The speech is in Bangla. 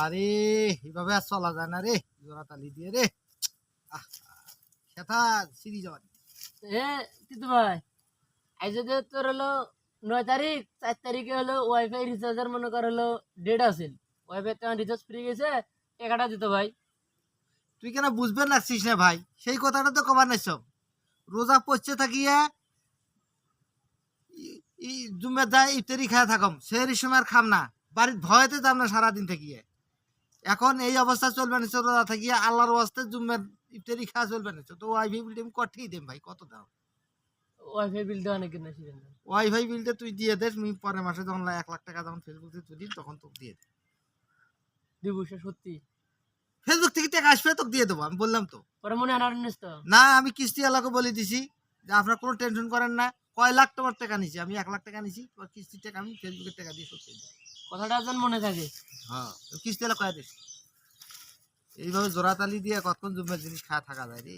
আরে এভাবে আর চলা যায় না রে, জোড়া তালি দিয়ে রে। আহ, খেথা সিরি যাওয়ার। এ তিতু ভাই, আজ যে তোর হলো 9 তারিখ, 4 তারিখে হলো ওয়াইফাই রিচার্জের মনে কর হলো ডেট আছে। ওয়াইফাই তো রিচার্জ ফ্রি গেছে, টাকাটা দিত ভাই। তুই কেন বুঝবেন লাগছিস না ভাই? সেই কথাটা তো কবার নাই সব। রোজা পড়ছে থাকিয়া জুমে যায় ইফতারি খায় থাকম, সেই সময় আর খাম না। বাড়ির ভয়েতে যাম না সারাদিন থাকিয়ে। এখন এই অবস্থা চলবে না, রোজা থাকিয়া আল্লাহর ওয়াস্তে জুমের ইফতারি খাওয়া চলবে না। তো ওয়াইফাই বিল আমি কঠিয়ে দেম ভাই, কত দাও? ওয়াইফাই বিল দেওয়া নাকি না সেখানে? ওয়াইফাই বিলটা তুই দিয়ে দেস, আমি পরের মাসে যখন 1 লাখ টাকা যখন ফেসবুকে তুলি তখন তোকে দিয়ে দেব। দিব সে সত্যি? ফেসবুক থেকে টাকা আসবে তোকে দিয়ে দেবো, আমি বললাম তো। পরে মনে আনার নিস তো? না, আমি কিস্তি আলাকে বলে দিছি যে আপনার কোনো টেনশন করেন না। কয় লাখ তোমার টাকা নিছি? আমি 1 লাখ টাকা নিছি, তোমার কিস্তির টাকা আমি ফেসবুকের টাকা দিয়ে শোধ করে দেবো। কথাটা যেন মনে থাকে। হ্যাঁ, কিস্তি এলা কয়ে দিস। এইভাবে জোড়াতালি দিয়ে কতক্ষণ জুমের জিনিস খাওয়া থাকা যায় রে।